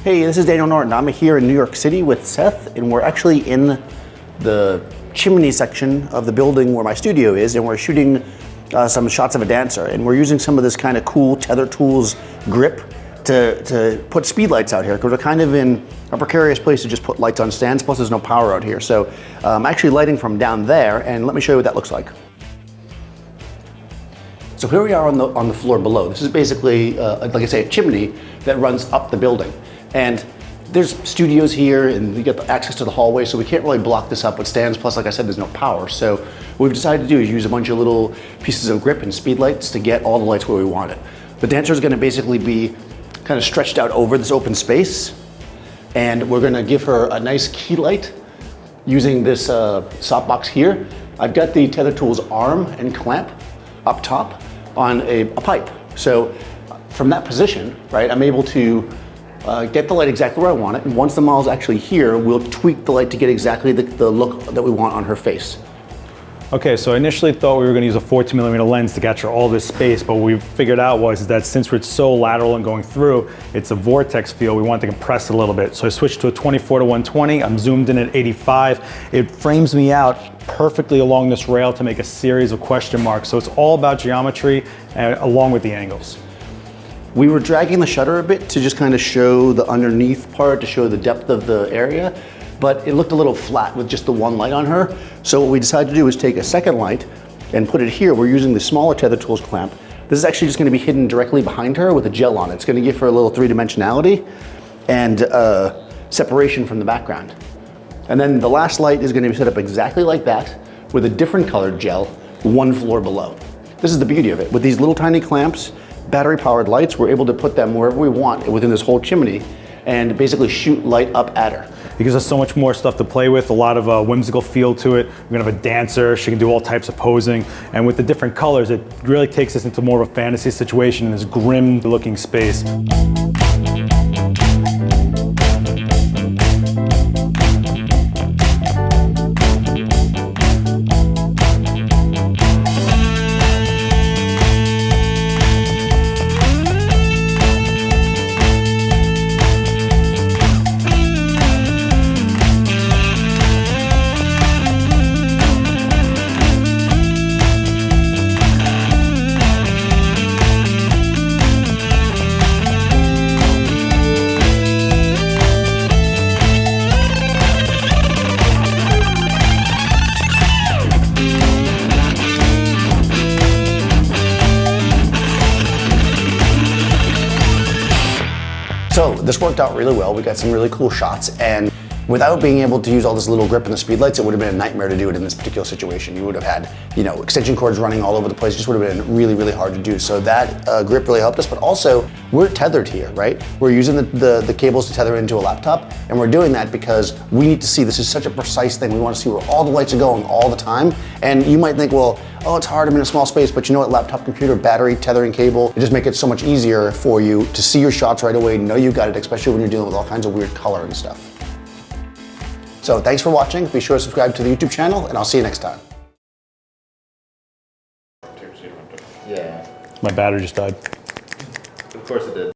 Hey, this is Daniel Norton. I'm here in New York City with Seth, and we're actually in the chimney section of the building where my studio is, and we're shooting some shots of a dancer, and we're using some of this kind of cool Tether Tools grip to put speedlights out here, because we're kind of in a precarious place to just put lights on stands, plus there's no power out here. So I'm actually lighting from down there, and let me show you what that looks like. So here we are on the floor below. This is basically, like I say, a chimney that runs up the building. And there's studios here, and you get access to the hallway, so we can't really block this up with stands. Plus, like I said, there's no power. So what we've decided to do is use a bunch of little pieces of grip and speedlights to get all the lights where we want it. The dancer is going to basically be kind of stretched out over this open space, and we're going to give her a nice key light using this softbox here. I've got the Tether Tools arm and clamp up top on a pipe. So from that position, right, I'm able to get the light exactly where I want it, and once the model's actually here, we'll tweak the light to get exactly the look that we want on her face. Okay, so I initially thought we were going to use a 14mm lens to capture all this space, but what we figured out was that since it's so lateral and going through, it's a vortex field, we want to compress it a little bit. So I switched to a 24-120, I'm zoomed in at 85. It frames me out perfectly along this rail to make a series of question marks. So it's all about geometry along with the angles. We were dragging the shutter a bit to just kind of show the underneath part, to show the depth of the area, but it looked a little flat with just the one light on her. So what we decided to do is take a second light and put it here. We're using the smaller Tether Tools clamp. This is actually just going to be hidden directly behind her with a gel on it. It's going to give her a little three-dimensionality and separation from the background. And then the last light is going to be set up exactly like that with a different colored gel one floor below. This is the beauty of it. With these little tiny clamps, battery-powered lights, we're able to put them wherever we want within this whole chimney and basically shoot light up at her. It gives us so much more stuff to play with, a lot of whimsical feel to it. We're gonna have a dancer, she can do all types of posing, and with the different colors, it really takes us into more of a fantasy situation in this grim-looking space. So this worked out really well. We got some really cool shots, and without being able to use all this little grip and the speedlights, it would have been a nightmare to do it in this particular situation. You would have had, extension cords running all over the place. It just would have been really, really hard to do. So that grip really helped us, but also we're tethered here, right? We're using the cables to tether into a laptop, and we're doing that because we need to see, this is such a precise thing. We want to see where all the lights are going all the time. And you might think, well, oh, it's hard, I'm in a small space, but you know what, laptop, computer, battery, tethering cable, it just makes it so much easier for you to see your shots right away, know you got it, especially when you're dealing with all kinds of weird color and stuff. So thanks for watching. Be sure to subscribe to the YouTube channel, and I'll see you next time. Yeah. My battery just died. Of course it did.